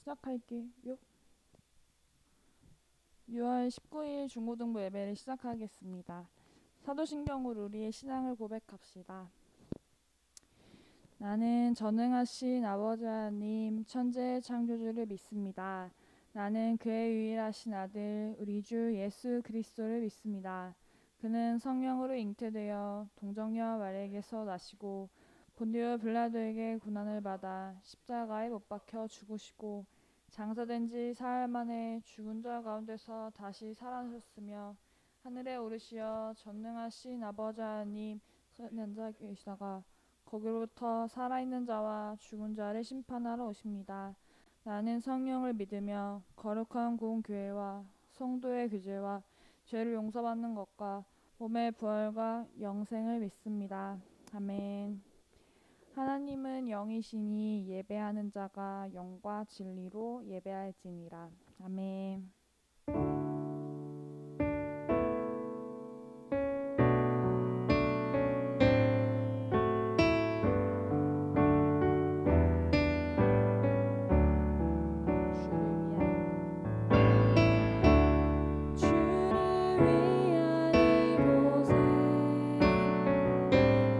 시작할게요. 6월 19일 중고등부 예배를 시작하겠습니다. 사도신경으로 우리의 신앙을 고백합시다. 나는 전능하신 아버지 하나님 천지의 창조주를 믿습니다. 나는 그의 유일하신 아들 우리 주 예수 그리스도를 믿습니다. 그는 성령으로 잉태되어 동정녀 마리아에게서 나시고 본디오 빌라도에게 고난을 받아 십자가에 못 박혀 죽으시고 장사된 지 사흘 만에 죽은 자 가운데서 다시 살아나셨으며 하늘에 오르시어 전능하신 아버지 하나님 앉아 계시다가 거기로부터 살아있는 자와 죽은 자를 심판하러 오십니다. 나는 성령을 믿으며 거룩한 공교회와 성도의 교제와 죄를 용서받는 것과 몸의 부활과 영생을 믿습니다. 아멘. 하나님은 영이시니 예배하는 자가 영과 진리로 예배할지니라. 아멘. 주를 위한 이곳에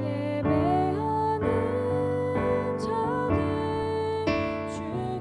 예배하는 자들 중에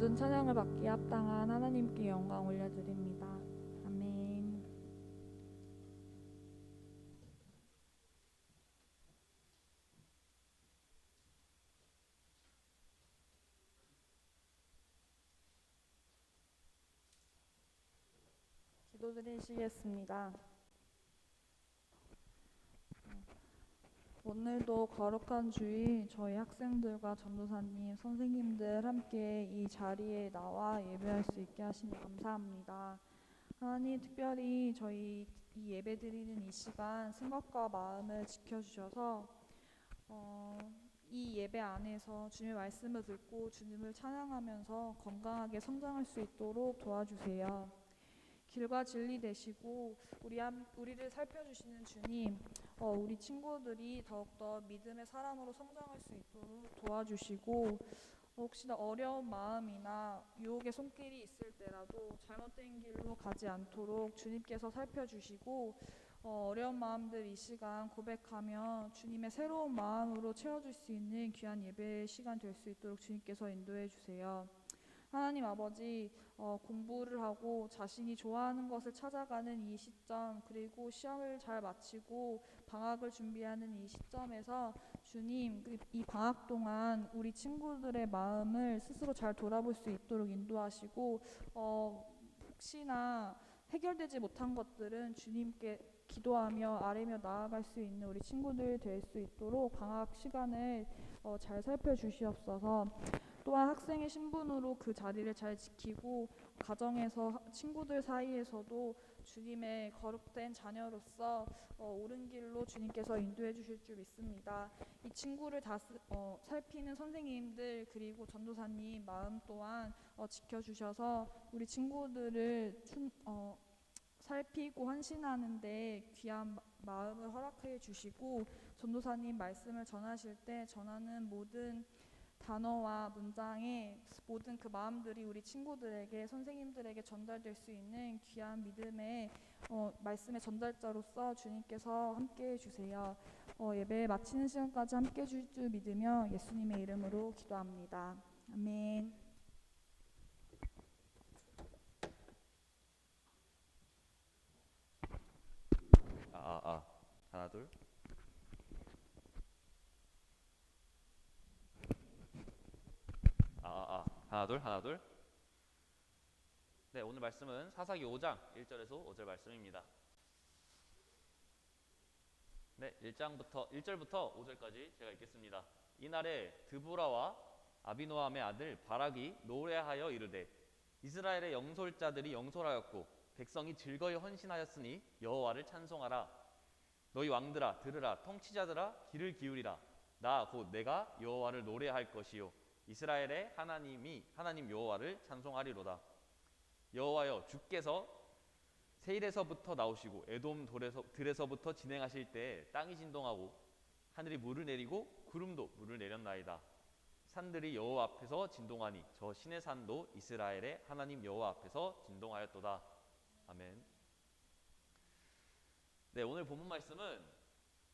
모든 찬양을 받기에 합당한 하나님께 영광 올려드립니다. 아멘. 기도드리시겠습니다. 오늘도 거룩한 주일 저희 학생들과 전도사님, 선생님들 함께 이 자리에 나와 예배할 수 있게 하시니 감사합니다. 하나님, 특별히 저희 이 예배 드리는 이 시간 생각과 마음을 지켜주셔서 이 예배 안에서 주님의 말씀을 듣고 주님을 찬양하면서 건강하게 성장할 수 있도록 도와주세요. 길과 진리 되시고 우리를 살펴주시는 주님, 우리 친구들이 더욱더 믿음의 사람으로 성장할 수 있도록 도와주시고, 혹시나 어려운 마음이나 유혹의 손길이 있을 때라도 잘못된 길로 가지 않도록 주님께서 살펴주시고, 어려운 마음들 이 시간 고백하며 주님의 새로운 마음으로 채워줄 수 있는 귀한 예배 시간 될 수 있도록 주님께서 인도해 주세요. 하나님 아버지, 공부를 하고 자신이 좋아하는 것을 찾아가는 이 시점, 그리고 시험을 잘 마치고 방학을 준비하는 이 시점에서 주님, 이 방학 동안 우리 친구들의 마음을 스스로 잘 돌아볼 수 있도록 인도하시고, 혹시나 해결되지 못한 것들은 주님께 기도하며 아뢰며 나아갈 수 있는 우리 친구들 될 수 있도록 방학 시간을 잘 살펴주시옵소서. 또한 학생의 신분으로 그 자리를 잘 지키고 가정에서 친구들 사이에서도 주님의 거룩된 자녀로서 옳은 길로 주님께서 인도해 주실 줄 믿습니다. 이 친구를 살피는 선생님들 그리고 전도사님 마음 또한 지켜주셔서 우리 친구들을 살피고 헌신하는데 귀한 마음을 허락해 주시고, 전도사님 말씀을 전하실 때 전하는 모든 단어와 문장에 모든 그 마음들이 우리 친구들에게, 선생님들에게 전달될 수 있는 귀한 믿음의 말씀의 전달자로서 주님께서 함께해 주세요. 예배 마치는 시간까지 함께해 주실 줄 믿으며 예수님의 이름으로 기도합니다. 아멘. 하나 둘. 하나 둘. 네, 오늘 말씀은 사사기 5장 1절에서 5절 말씀입니다. 네, 1절부터 5절까지 제가 읽겠습니다. 이날에 드보라와 아비노함의 아들 바락이 노래하여 이르되, 이스라엘의 영솔자들이 영솔하였고 백성이 즐거이 헌신하였으니 여호와를 찬송하라. 너희 왕들아 들으라. 통치자들아 귀를 기울이라. 나 곧 내가 여호와를 노래할 것이요 이스라엘의 하나님 여호와를 찬송하리로다. 여호와여, 주께서 세일에서부터 나오시고 에돔 들에서부터 진행하실 때 땅이 진동하고 하늘이 물을 내리고 구름도 물을 내렸나이다. 산들이 여호와 앞에서 진동하니 저 신의 산도 이스라엘의 하나님 여호와 앞에서 진동하였도다. 아멘. 네, 오늘 본문 말씀은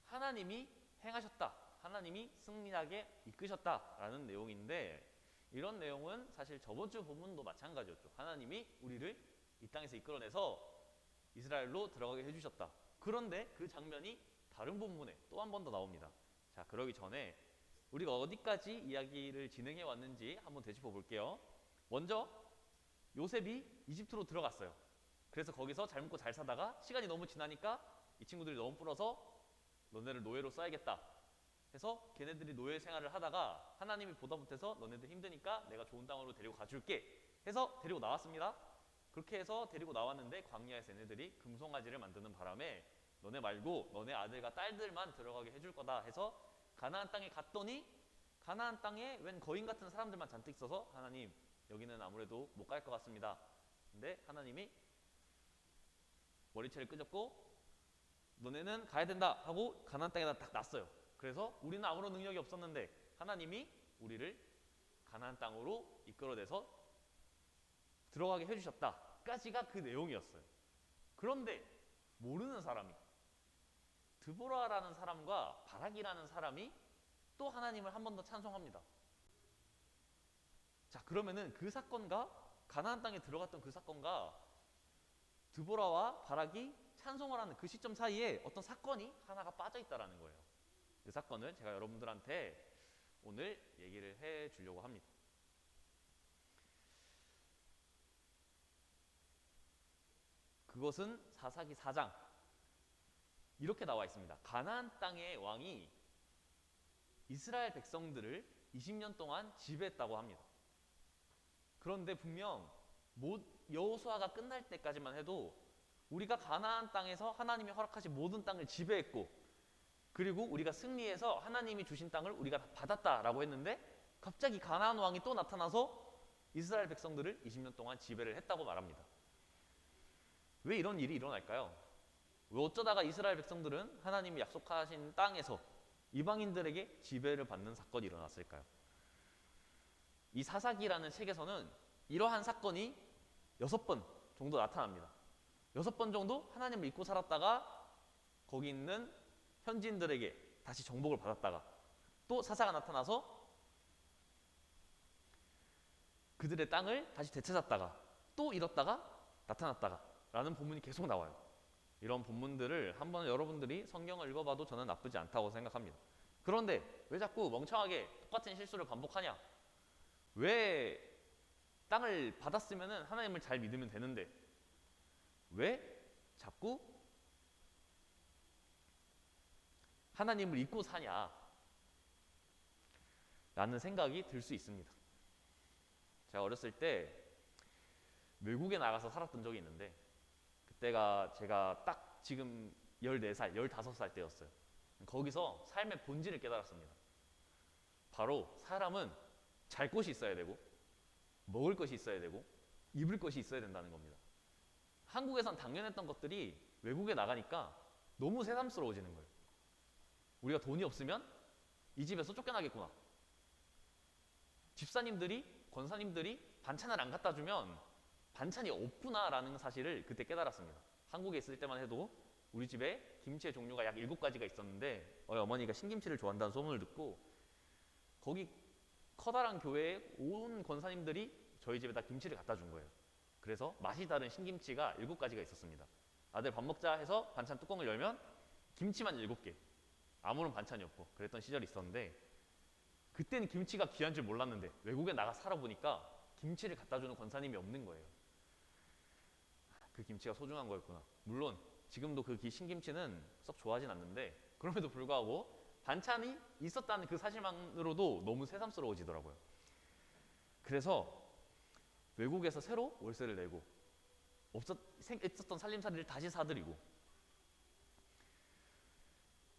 하나님이 행하셨다, 하나님이 승리하게 이끄셨다라는 내용인데, 이런 내용은 사실 저번주 본문도 마찬가지였죠. 하나님이 우리를 이 땅에서 이끌어내서 이스라엘로 들어가게 해주셨다. 그런데 그 장면이 다른 본문에 또 한 번 더 나옵니다. 자, 그러기 전에 우리가 어디까지 이야기를 진행해 왔는지 한번 되짚어 볼게요. 먼저 요셉이 이집트로 들어갔어요. 그래서 거기서 잘 먹고 잘 사다가 시간이 너무 지나니까 이 친구들이 너무 뿔어서 너네를 노예로 써야겠다 해서 걔네들이 노예 생활을 하다가 하나님이 보다 못해서 너네들 힘드니까 내가 좋은 땅으로 데리고 가줄게 해서 데리고 나왔습니다. 그렇게 해서 데리고 나왔는데 광야에서 얘네들이 금송아지를 만드는 바람에 너네 말고 너네 아들과 딸들만 들어가게 해줄 거다 해서 가나안 땅에 갔더니 가나안 땅에 웬 거인 같은 사람들만 잔뜩 있어서, 하나님 여기는 아무래도 못 갈 것 같습니다. 근데 하나님이 머리채를 끄적고 너네는 가야 된다 하고 가나안 땅에다 딱 놨어요. 그래서 우리는 아무런 능력이 없었는데 하나님이 우리를 가나안 땅으로 이끌어내서 들어가게 해주셨다까지가 그 내용이었어요. 그런데 모르는 사람이, 드보라라는 사람과 바락이라는 사람이 또 하나님을 한 번 더 찬송합니다. 자, 그러면은 그 사건과 가나안 땅에 들어갔던 그 사건과 드보라와 바락이 찬송을 하는 그 시점 사이에 어떤 사건이 하나가 빠져 있다라는 거예요. 그 사건을 제가 여러분들한테 오늘 얘기를 해 주려고 합니다. 그것은 사사기 4장 이렇게 나와 있습니다. 가나안 땅의 왕이 이스라엘 백성들을 20년 동안 지배했다고 합니다. 그런데 분명 여호수아가 끝날 때까지만 해도 우리가 가나안 땅에서 하나님이 허락하신 모든 땅을 지배했고, 그리고 우리가 승리해서 하나님이 주신 땅을 우리가 다 받았다라고 했는데, 갑자기 가나안 왕이 또 나타나서 이스라엘 백성들을 20년 동안 지배를 했다고 말합니다. 왜 이런 일이 일어날까요? 왜 어쩌다가 이스라엘 백성들은 하나님이 약속하신 땅에서 이방인들에게 지배를 받는 사건이 일어났을까요? 이 사사기라는 책에서는 이러한 사건이 6번 정도 나타납니다. 6번 정도 하나님을 믿고 살았다가 거기 있는 현지인들에게 다시 정복을 받았다가 또 사사가 나타나서 그들의 땅을 다시 되찾았다가 또 잃었다가 나타났다가 라는 본문이 계속 나와요. 이런 본문들을 한번 여러분들이 성경을 읽어봐도 저는 나쁘지 않다고 생각합니다. 그런데 왜 자꾸 멍청하게 똑같은 실수를 반복하냐? 왜 땅을 받았으면 하나님을 잘 믿으면 되는데 왜 자꾸 하나님을 잊고 사냐? 라는 생각이 들 수 있습니다. 제가 어렸을 때 외국에 나가서 살았던 적이 있는데, 그때가 제가 딱 지금 14살, 15살 때였어요. 거기서 삶의 본질을 깨달았습니다. 바로 사람은 잘 곳이 있어야 되고, 먹을 것이 있어야 되고, 입을 것이 있어야 된다는 겁니다. 한국에선 당연했던 것들이 외국에 나가니까 너무 새삼스러워지는 거예요. 우리가 돈이 없으면 이 집에서 쫓겨나겠구나. 집사님들이, 권사님들이 반찬을 안 갖다 주면 반찬이 없구나라는 사실을 그때 깨달았습니다. 한국에 있을 때만 해도 우리 집에 김치의 종류가 약 7가지가 있었는데 어머니가 신김치를 좋아한다는 소문을 듣고 거기 커다란 교회에 온 권사님들이 저희 집에다 김치를 갖다 준 거예요. 그래서 맛이 다른 신김치가 7가지가 있었습니다. 아들 밥 먹자 해서 반찬 뚜껑을 열면 김치만 7개, 아무런 반찬이 없고 그랬던 시절이 있었는데, 그때는 김치가 귀한 줄 몰랐는데 외국에 나가 살아보니까 김치를 갖다 주는 권사님이 없는 거예요. 그 김치가 소중한 거였구나. 물론 지금도 그 신김치는 썩 좋아하진 않는데 그럼에도 불구하고 반찬이 있었다는 그 사실만으로도 너무 새삼스러워지더라고요. 그래서 외국에서 새로 월세를 내고 있었던 살림살이를 다시 사들이고,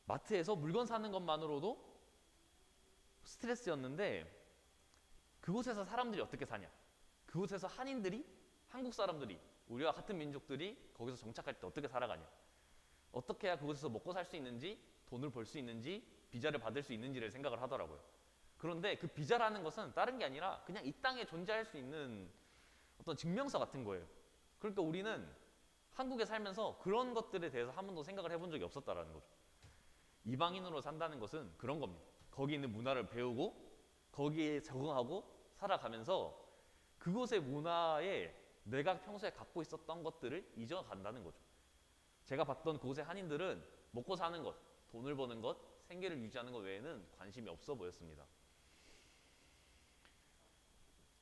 마트에서 물건 사는 것만으로도 스트레스였는데 그곳에서 사람들이 어떻게 사냐? 그곳에서 한인들이, 한국 사람들이, 우리와 같은 민족들이 거기서 정착할 때 어떻게 살아가냐? 어떻게 해야 그곳에서 먹고 살 수 있는지, 돈을 벌 수 있는지, 비자를 받을 수 있는지를 생각을 하더라고요. 그런데 그 비자라는 것은 다른 게 아니라 그냥 이 땅에 존재할 수 있는 어떤 증명서 같은 거예요. 그러니까 우리는 한국에 살면서 그런 것들에 대해서 한 번도 생각을 해본 적이 없었다라는 거죠. 이방인으로 산다는 것은 그런 겁니다. 거기 있는 문화를 배우고 거기에 적응하고 살아가면서 그곳의 문화에 내가 평소에 갖고 있었던 것들을 잊어간다는 거죠. 제가 봤던 그곳의 한인들은 먹고 사는 것, 돈을 버는 것, 생계를 유지하는 것 외에는 관심이 없어 보였습니다.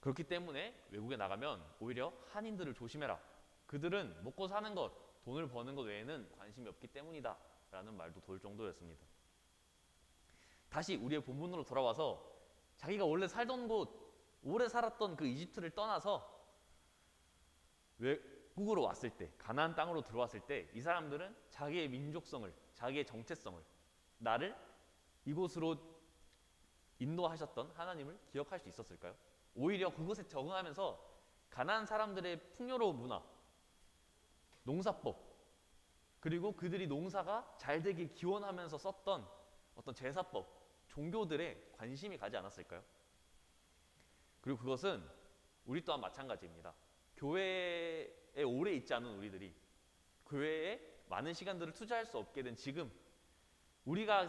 그렇기 때문에 외국에 나가면 오히려 한인들을 조심해라. 그들은 먹고 사는 것, 돈을 버는 것 외에는 관심이 없기 때문이다 라는 말도 돌 정도였습니다. 다시 우리의 본문으로 돌아와서 자기가 원래 살던 곳, 오래 살았던 그 이집트를 떠나서 외국으로 왔을 때, 가나안 땅으로 들어왔을 때 이 사람들은 자기의 민족성을, 자기의 정체성을, 나를 이곳으로 인도하셨던 하나님을 기억할 수 있었을까요? 오히려 그곳에 적응하면서 가나안 사람들의 풍요로운 문화, 농사법, 그리고 그들이 농사가 잘 되길 기원하면서 썼던 어떤 제사법, 종교들에 관심이 가지 않았을까요? 그리고 그것은 우리 또한 마찬가지입니다. 교회에 오래 있지 않은 우리들이 교회에 많은 시간들을 투자할 수 없게 된 지금, 우리가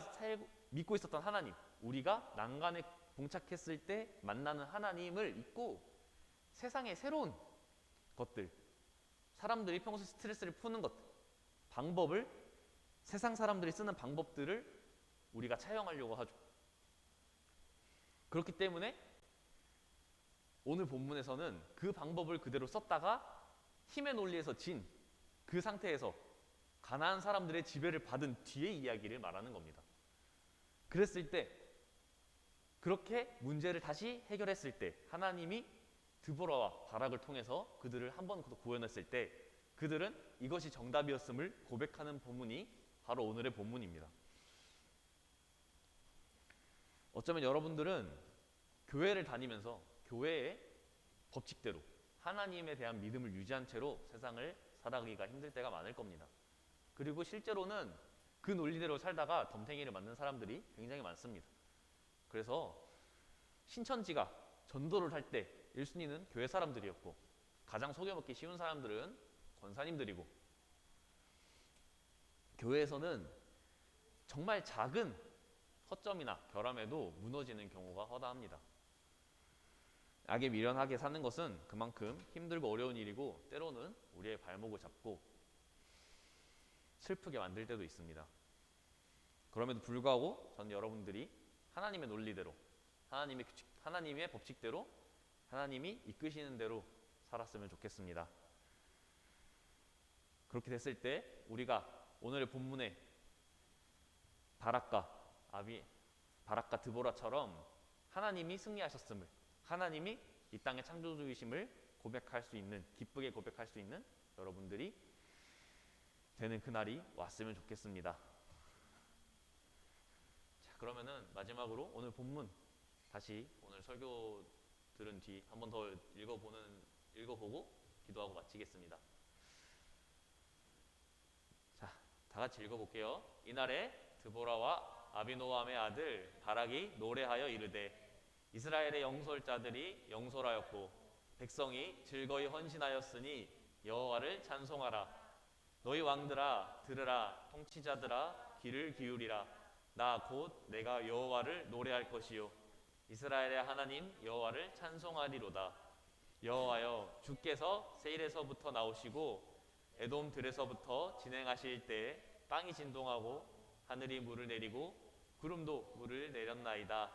믿고 있었던 하나님, 우리가 난간에 봉착했을 때 만나는 하나님을 잊고 세상의 새로운 것들, 사람들이 평소 스트레스를 푸는 것, 방법을, 세상 사람들이 쓰는 방법들을 우리가 차용하려고 하죠. 그렇기 때문에 오늘 본문에서는 그 방법을 그대로 썼다가 힘의 논리에서 진 그 상태에서 가나안 사람들의 지배를 받은 뒤의 이야기를 말하는 겁니다. 그랬을 때, 그렇게 문제를 다시 해결했을 때, 하나님이 드보라와 바락을 통해서 그들을 한 번 더 구원했을 때 그들은 이것이 정답이었음을 고백하는 본문이 바로 오늘의 본문입니다. 어쩌면 여러분들은 교회를 다니면서 교회의 법칙대로 하나님에 대한 믿음을 유지한 채로 세상을 살아가기가 힘들 때가 많을 겁니다. 그리고 실제로는 그 논리대로 살다가 덤탱이를 맞는 사람들이 굉장히 많습니다. 그래서 신천지가 전도를 할 때 1순위는 교회 사람들이었고, 가장 속여먹기 쉬운 사람들은 권사님들이고, 교회에서는 정말 작은 허점이나 결함에도 무너지는 경우가 허다합니다. 악에 미련하게 사는 것은 그만큼 힘들고 어려운 일이고, 때로는 우리의 발목을 잡고 슬프게 만들 때도 있습니다. 그럼에도 불구하고 저는 여러분들이 하나님의 논리대로, 하나님의 법칙대로, 하나님이 이끄시는 대로 살았으면 좋겠습니다. 그렇게 됐을 때 우리가 오늘의 본문의 바락과 드보라처럼 하나님이 승리하셨음을, 하나님이 이 땅의 창조주이심을 고백할 수 있는, 기쁘게 고백할 수 있는 여러분들이 되는 그날이 왔으면 좋겠습니다. 자, 그러면은 마지막으로 오늘 본문 다시 오늘 설교 들은 뒤 한 번 더 읽어보고 기도하고 마치겠습니다. 자, 다 같이 읽어볼게요. 이날에 드보라와 아비노함의 아들 바락이 노래하여 이르되 이스라엘의 영솔자들이 영솔하였고 백성이 즐거이 헌신하였으니 여호와를 찬송하라. 너희 왕들아 들으라. 통치자들아 귀를 기울이라. 나 곧 내가 여호와를 노래할 것이요 이스라엘의 하나님 여호와를 찬송하리로다. 여호와여, 주께서 세일에서부터 나오시고 에돔 들에서부터 진행하실 때에 땅이 진동하고 하늘이 물을 내리고 구름도 물을 내렸나이다.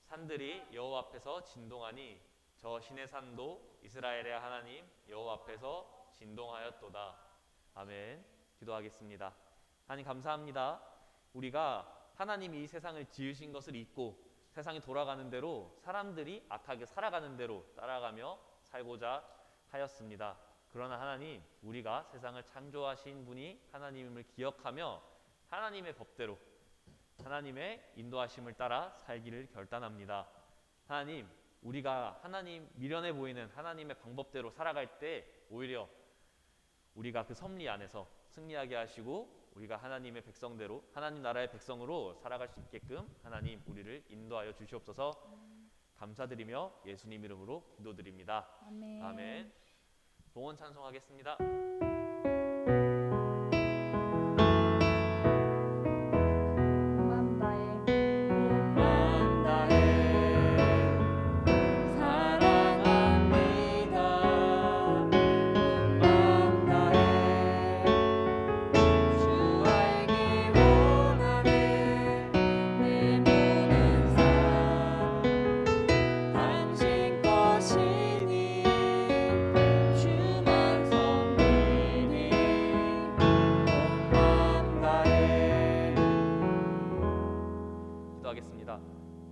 산들이 여호와 앞에서 진동하니 저 신의 산도 이스라엘의 하나님 여호와 앞에서 진동하였도다. 아멘. 기도하겠습니다. 하나님 감사합니다. 우리가 하나님이 이 세상을 지으신 것을 잊고 세상이 돌아가는 대로, 사람들이 악하게 살아가는 대로 따라가며 살고자 하였습니다. 그러나 하나님, 우리가 세상을 창조하신 분이 하나님임을 기억하며 하나님의 법대로, 하나님의 인도하심을 따라 살기를 결단합니다. 하나님, 우리가 하나님 미련해 보이는 하나님의 방법대로 살아갈 때 오히려 우리가 그 섭리 안에서 승리하게 하시고 우리가 하나님의 백성대로, 하나님 나라의 백성으로 살아갈 수 있게끔 하나님 우리를 인도하여 주시옵소서. 감사드리며 예수님 이름으로 기도드립니다. 아멘. 아멘. 봉헌 찬송하겠습니다.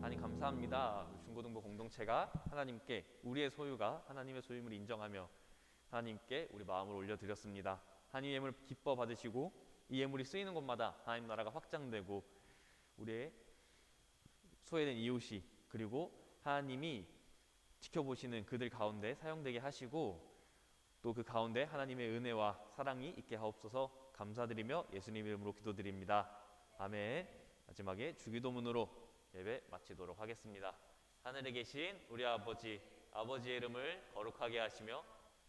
하나님 감사합니다. 중고등부 공동체가 하나님께 우리의 소유가 하나님의 소유임을 인정하며 하나님께 우리 마음을 올려드렸습니다. 하나님 예물 기뻐 받으시고 이 예물이 쓰이는 곳마다 하나님 나라가 확장되고 우리의 소외된 이웃이, 그리고 하나님이 지켜보시는 그들 가운데 사용되게 하시고 또 그 가운데 하나님의 은혜와 사랑이 있게 하옵소서. 감사드리며 예수님 이름으로 기도드립니다. 아멘. 마지막에 주기도문으로 예배 마치도록 하겠습니다. 하늘에 계신 우리 아버지, 아버지의 이름을 거룩하게 하시며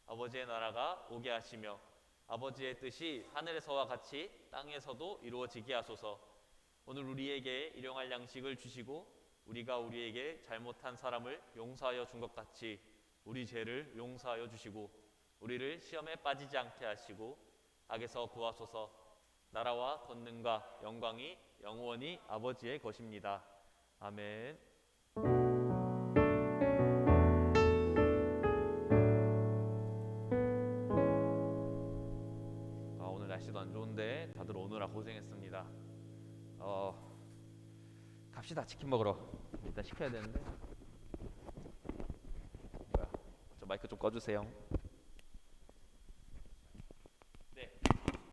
아버지의 나라가 오게 하시며 아버지의 뜻이 하늘에서와 같이 땅에서도 이루어지게 하소서. 오늘 우리에게 일용할 양식을 주시고 우리가 우리에게 잘못한 사람을 용서하여 준 것 같이 우리 죄를 용서하여 주시고 우리를 시험에 빠지지 않게 하시고 악에서 구하소서. 나라와 권능과 영광이 영원히 아버지의 것입니다. 아멘. 오늘 날씨도 안 좋은데 다들 오느라 고생했습니다. 갑시다. 치킨 먹으러. 일단 시켜야 되는데. 뭐야? 저 마이크 좀 꺼주세요.